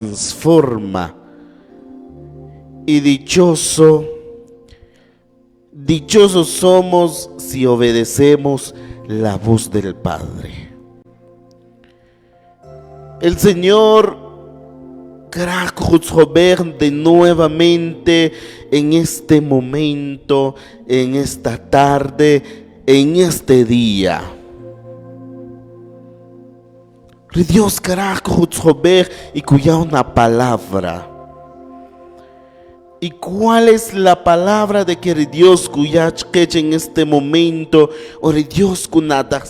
transforma. Y dichosos somos si obedecemos la voz del Padre. El Señor de nuevamente en este momento, en esta tarde, en este día. Dios y cuya una palabra. ¿Y cuál es la palabra de que Dios cuya en este momento? O Dios kunata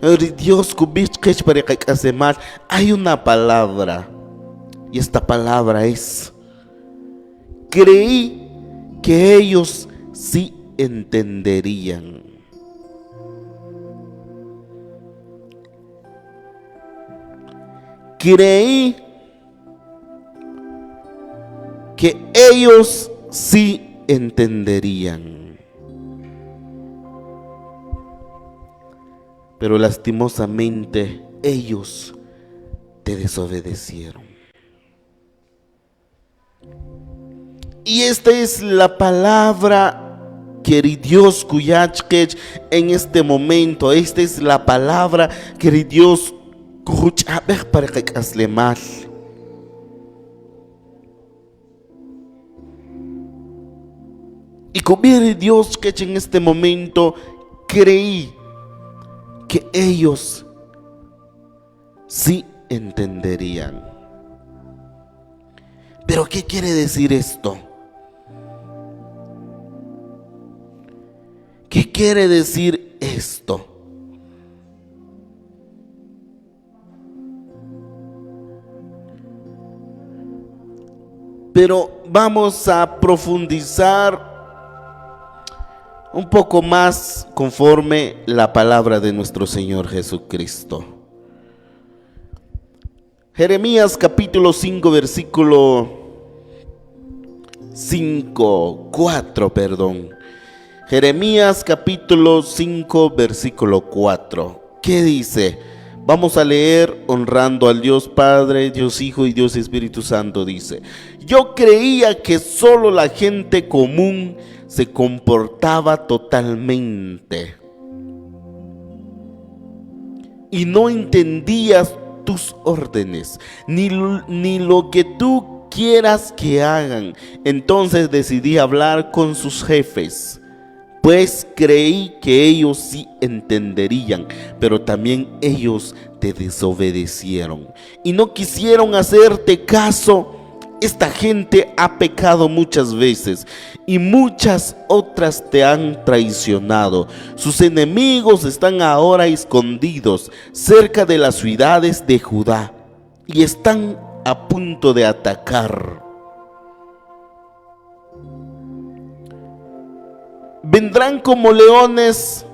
o Dios kubich para que hace más. Hay una palabra. Y esta palabra es: creí que ellos sí entenderían. Creí que ellos sí entenderían. Pero lastimosamente ellos te desobedecieron. Y esta es la palabra que Dios kuyachkech en este momento. Esta es la palabra que Dios kuyachkech para que hasle mal. Y como Dios que en este momento creí que ellos sí entenderían. Pero ¿qué quiere decir esto? ¿Qué quiere decir esto? Pero vamos a profundizar un poco más conforme la palabra de nuestro Señor Jesucristo. Jeremías capítulo 5 versículo 4. Jeremías capítulo 5 versículo 4. ¿Qué dice? Vamos a leer honrando al Dios Padre, Dios Hijo y Dios Espíritu Santo. Dice: yo creía que solo la gente común se comportaba totalmente y no entendías tus órdenes, ni lo que tú quieras que hagan. Entonces decidí hablar con sus jefes, pues creí que ellos sí entenderían, pero también ellos te desobedecieron y no quisieron hacerte caso. Esta gente ha pecado muchas veces y muchas otras te han traicionado. Sus enemigos están ahora escondidos cerca de las ciudades de Judá y están a punto de atacar. Vendrán como leones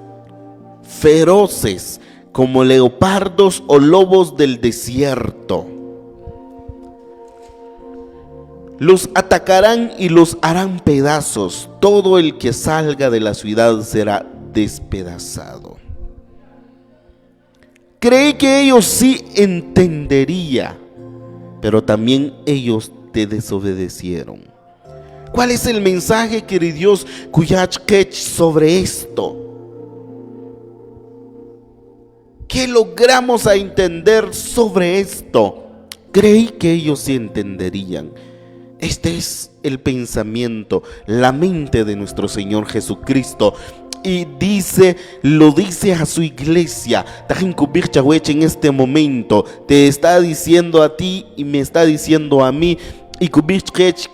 feroces, como leopardos o lobos del desierto. Los atacarán y los harán pedazos. Todo el que salga de la ciudad será despedazado. Creí que ellos sí entenderían, pero también ellos te desobedecieron. ¿Cuál es el mensaje que Dios kuyachkech sobre esto? ¿Qué logramos a entender sobre esto? Creí que ellos sí entenderían. Este es el pensamiento, la mente de nuestro Señor Jesucristo. Y lo dice a su iglesia. En este momento te está diciendo a ti y me está diciendo a mí. Y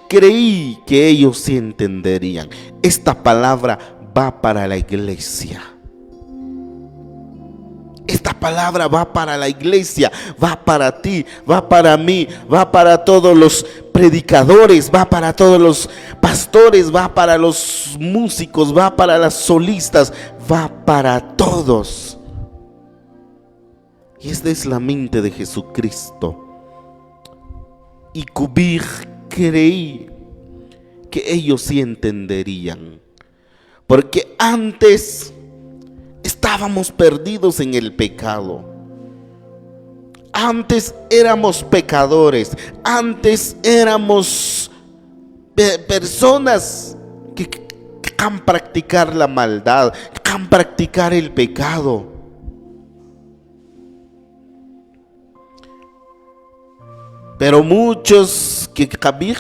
creí que ellos sí entenderían. Esta palabra va para la iglesia. Esta palabra va para la iglesia, va para ti, va para mí, va para todos los predicadores, va para todos los pastores, va para los músicos, va para las solistas, va para todos. Y esta es la mente de Jesucristo. Y creí que ellos sí entenderían, porque antes estábamos perdidos en el pecado. Antes éramos pecadores, antes éramos personas que can practicar la maldad, can practicar el pecado. Pero muchos que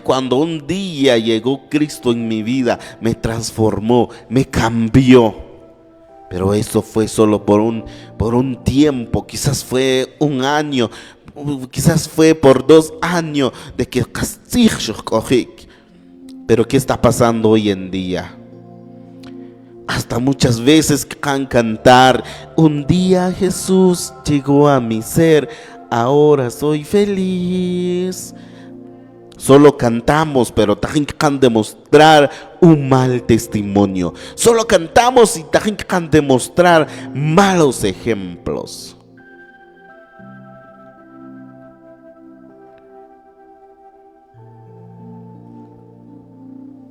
cuando un día llegó Cristo en mi vida, me transformó, me cambió. Pero eso fue solo por un tiempo, quizás fue un año, quizás fue por 2 años de que cogí. Pero ¿qué está pasando hoy en día? Hasta muchas veces can cantar, un día Jesús llegó a mi ser, ahora soy feliz. Solo cantamos, pero también can demostrar un mal testimonio. Solo cantamos y también can demostrar malos ejemplos.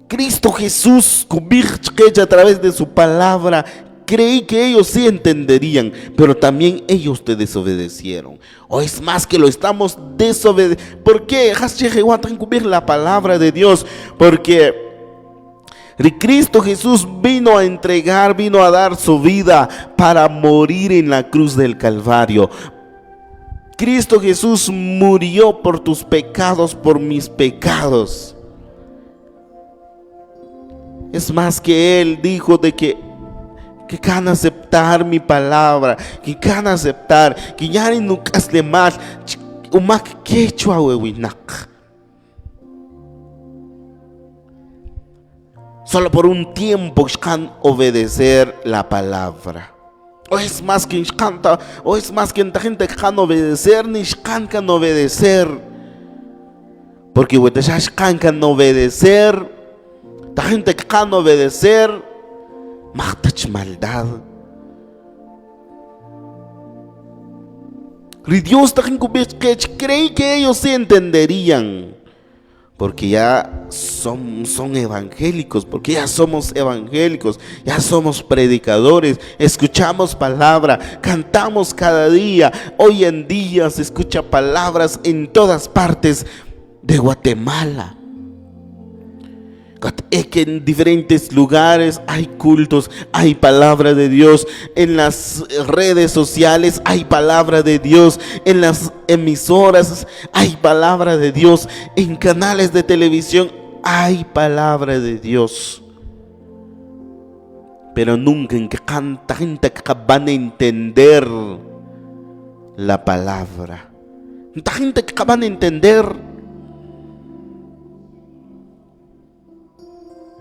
Cristo Jesús, a través de su palabra, creí que ellos sí entenderían, pero también ellos te desobedecieron. O es más que lo estamos desobedeciendo. ¿Por qué? La palabra de Dios. Porque Cristo Jesús vino a entregar, vino a dar su vida para morir en la cruz del Calvario. Cristo Jesús murió por tus pecados, por mis pecados. Es más que Él dijo de que can aceptar mi palabra, que can aceptar, que ya no casle más, umak quechua wewinak. Solo por un tiempo can obedecer la palabra. O es más que canta, o es más que la gente can obedecer, ni can obedecer. Porque ya can obedecer, la gente can obedecer, matach maldad. Y Dios creí que ellos sí entenderían. Porque ya son evangélicos, porque ya somos evangélicos, ya somos predicadores, escuchamos palabra, cantamos cada día. Hoy en día se escucha palabras en todas partes de Guatemala. Que en diferentes lugares hay cultos, hay palabra de Dios. En las redes sociales hay palabra de Dios. En las emisoras hay palabra de Dios. En canales de televisión hay palabra de Dios. Pero nunca en que tanta gente van a entender la palabra. Tanta gente que van a entender.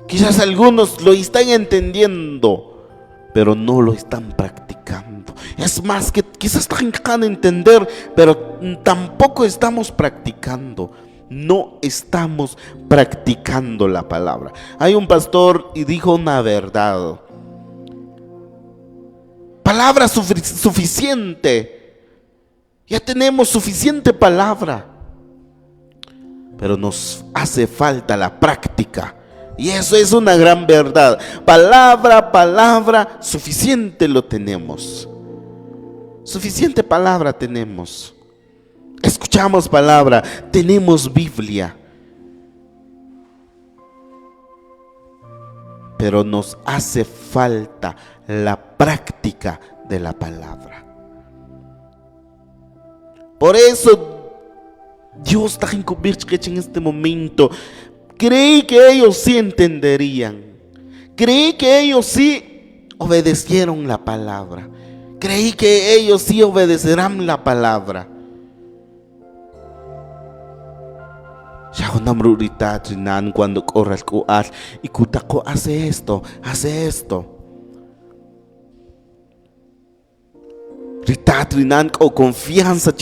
Quizás algunos lo están entendiendo, pero no lo están practicando. Es más que quizás tengan que entender, pero tampoco estamos practicando. No estamos practicando la palabra. Hay un pastor y dijo una verdad. Palabra suficiente. Ya tenemos suficiente palabra, pero nos hace falta la práctica. Y eso es una gran verdad. Palabra, suficiente lo tenemos. Suficiente palabra tenemos. Escuchamos palabra, tenemos Biblia. Pero nos hace falta la práctica de la palabra. Por eso Dios está en este momento. Creí que ellos sí entenderían. Creí que ellos sí obedecieron la palabra. Creí que ellos sí obedecerán la palabra. Cuando corras y Kutako hace esto. Ritatrinan o confianza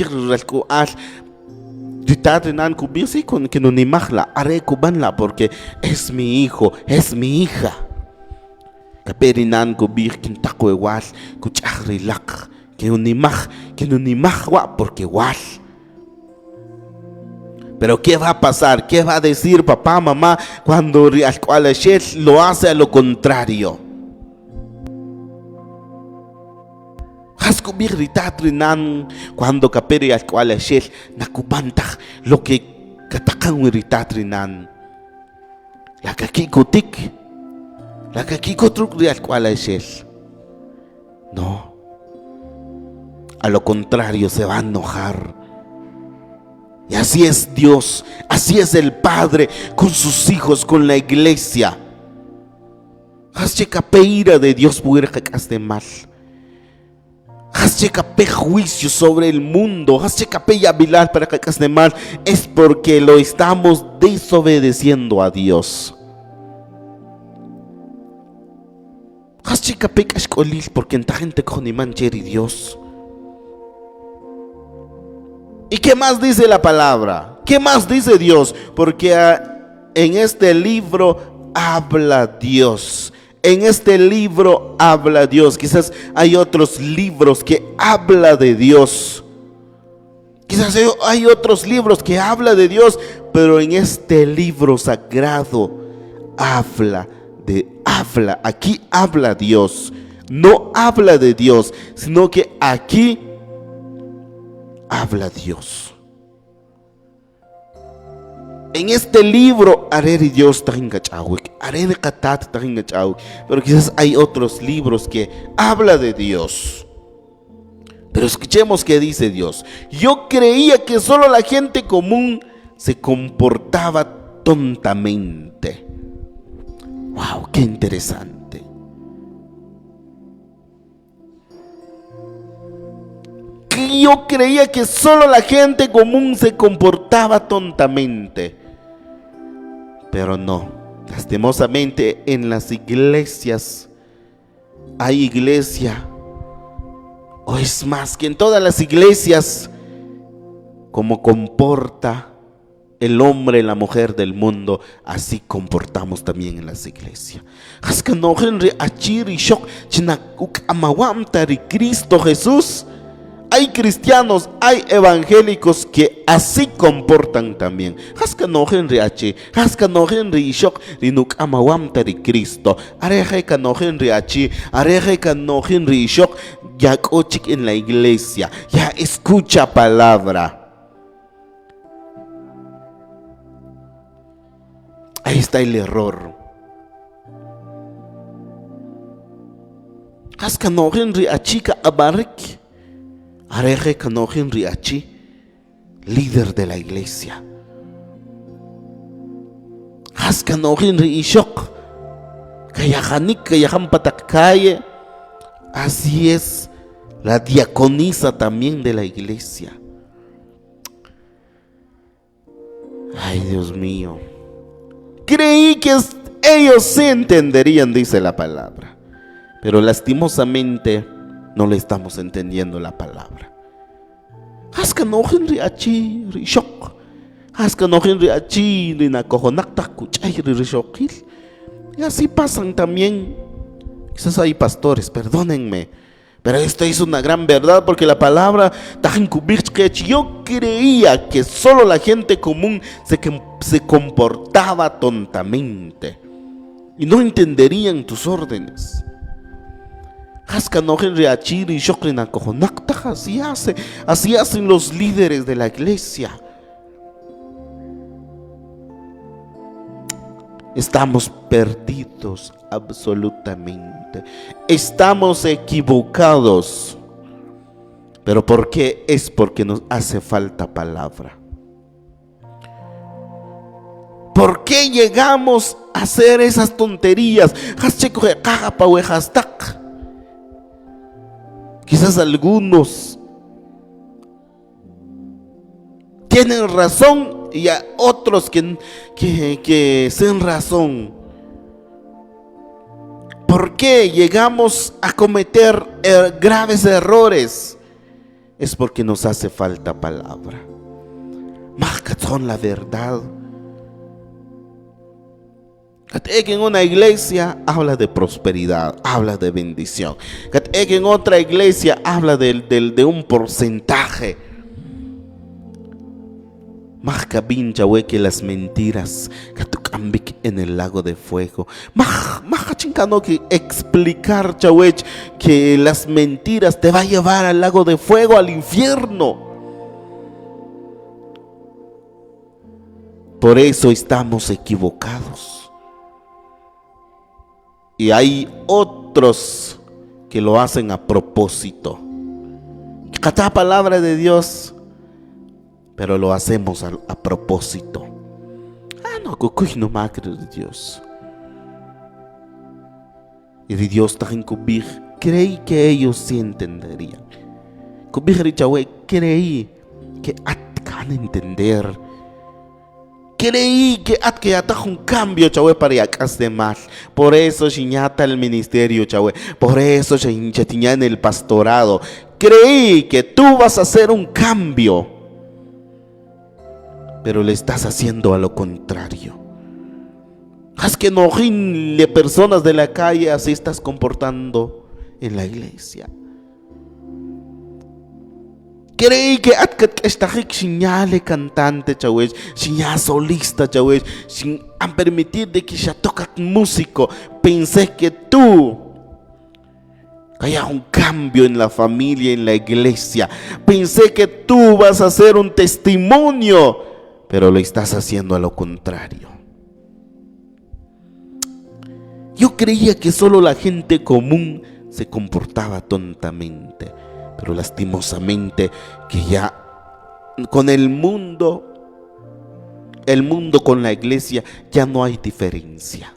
con que no ni magla haré cubanla porque es mi hijo, es mi hija. Caperinan cubir quien taco igual, cuchagrilak, que no ni magua porque igual. Pero ¿qué va a pasar? ¿Qué va a decir papá, mamá cuando lo hace a lo contrario? Hasco birritatri cuando capere al cual shel nakubanta lo que katakan wirritatri nan. La kakiko tik, la kakiko truk al cual shel. No. A lo contrario, se va a enojar. Y así es Dios, así es el Padre con sus hijos, con la iglesia. Hasche ira de Dios pudiera que mal. Hasche juicio sobre el mundo. Hasche yabilar para que mal. Es porque lo estamos desobedeciendo a Dios. Hasche kashkolil porque en ta gente con iman cheri Dios. ¿Y qué más dice la palabra? ¿Qué más dice Dios? Porque en este libro habla Dios. En este libro habla Dios. Quizás hay otros libros que habla de Dios. Quizás hay otros libros que habla de Dios, pero en este libro sagrado habla. Aquí habla Dios. No habla de Dios, sino que aquí habla Dios. En este libro Areri Dios Areri Katat, pero quizás hay otros libros que habla de Dios. Pero escuchemos qué dice Dios. Yo creía que solo la gente común se comportaba tontamente. Wow, qué interesante. Yo creía que solo la gente común se comportaba tontamente. Pero no, lastimosamente en las iglesias hay iglesia, o es más que en todas las iglesias, como comporta el hombre y la mujer del mundo, así comportamos también en las iglesias. Cristo Jesús. Hay cristianos, hay evangélicos que así comportan también. Haskanojen riachi, haskanojen rishok, rinuk amawam tari Cristo. Areje kanojen riachi, areje kanojen rishok, ya cochik en la iglesia, ya escucha palabra. Ahí está el error. Haskanojen riachi ka abarik. Areje Kanojen Riachi, líder de la iglesia. Haskanojen Riishok, Kayahanik, Kayahan Patakaye. Así es la diaconisa también de la iglesia. Ay, Dios mío. Creí que ellos se entenderían, dice la palabra. Pero lastimosamente no le estamos entendiendo la palabra. Haskanojen riachi rishok. Haskanojen riachi rinakojonakta kuchay rishokil. Y así pasan también. Quizás hay pastores, perdónenme, pero esto es una gran verdad, porque la palabra yo creía que solo la gente común se comportaba tontamente y no entenderían tus órdenes. Así hacen los líderes de la iglesia. Estamos perdidos absolutamente. Estamos equivocados. ¿Pero por qué? Es porque nos hace falta palabra. ¿Por qué llegamos a hacer esas tonterías? Quizás algunos tienen razón y a otros que sin razón. ¿Por qué llegamos a cometer graves errores? Es porque nos hace falta palabra. Son la verdad. En una iglesia habla de prosperidad, habla de bendición. En otra iglesia habla de un porcentaje. Más que las mentiras. ambik en el lago de fuego. Chincano que explicar, chawech, que las mentiras te va a llevar al lago de fuego, al infierno. Por eso estamos equivocados. Y hay otros que lo hacen a propósito. Cada palabra de Dios, pero lo hacemos a propósito. No, no me creo de Dios. Y de Dios también creí que ellos sí entenderían. Creí que van a entender. Creí que hasta un cambio, chahue, para yacas de más. Por eso chiñata el ministerio, chahue. Por eso chiñata en el pastorado. Creí que tú vas a hacer un cambio, pero le estás haciendo a lo contrario. Haz que no de personas de la calle, así estás comportando en la iglesia. Creí que esta señale cantante, chawes, señal solista, chawes, sin permitir de que ya toca músico. Pensé que tú haya un cambio en la familia, en la iglesia. Pensé que tú vas a hacer un testimonio, pero lo estás haciendo a lo contrario. Yo creía que solo la gente común se comportaba tontamente, pero lastimosamente que ya con el mundo con la iglesia ya no hay diferencia.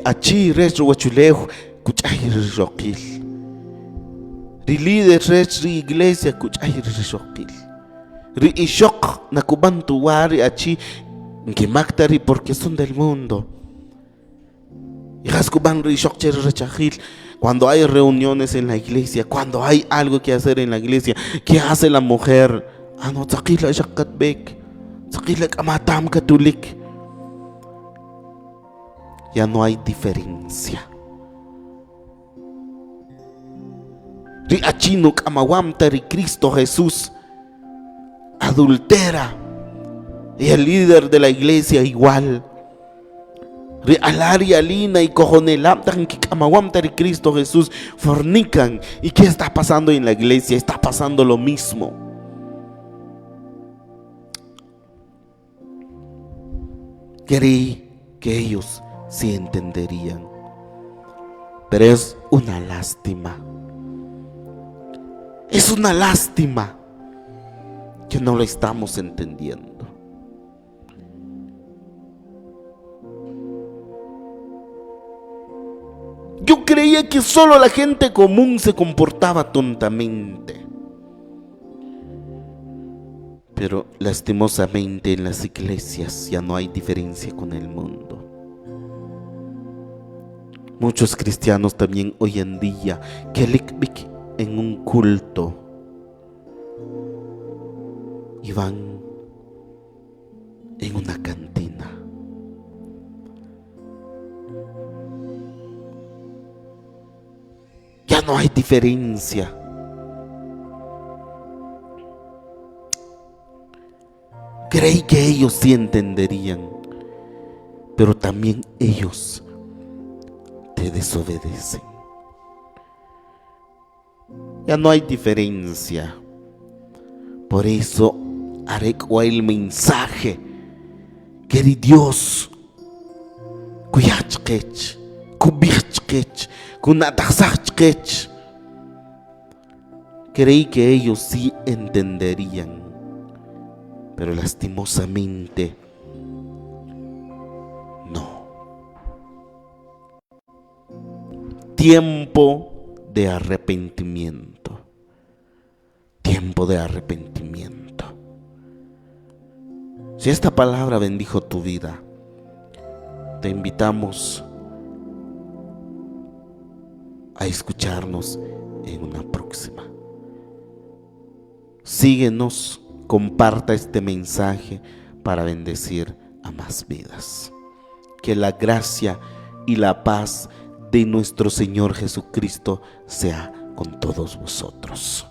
Achi res wachulejo kuchay roquil. Líder res iglesia kuchay roquil. Ishok nakubantu wari achi que mactari porque son del mundo. Cuando hay reuniones en la iglesia, cuando hay algo que hacer en la iglesia, ¿qué hace la mujer? Ya no hay diferencia. Cristo Jesús adultera. Y el líder de la iglesia igual. Alari, Alina y Cojonelam, que Cristo Jesús fornican. ¿Y qué está pasando en la iglesia? Está pasando lo mismo. Creí que ellos sí entenderían, pero es una lástima. Es una lástima que no lo estamos entendiendo. Yo creía que solo la gente común se comportaba tontamente. Pero lastimosamente en las iglesias ya no hay diferencia con el mundo. Muchos cristianos también hoy en día que en un culto y van en una cantina. Ya no hay diferencia. Creí que ellos sí entenderían, pero también ellos te desobedecen. Ya no hay diferencia. Por eso haré el mensaje que de Dios kuyachkech, kubichkech, kunatachkech. Creí que ellos sí entenderían, pero lastimosamente no. Tiempo de arrepentimiento. Tiempo de arrepentimiento. Si esta palabra bendijo tu vida, te invitamos a escucharnos en una próxima. Síguenos, comparta este mensaje para bendecir a más vidas. Que la gracia y la paz de nuestro Señor Jesucristo sea con todos vosotros.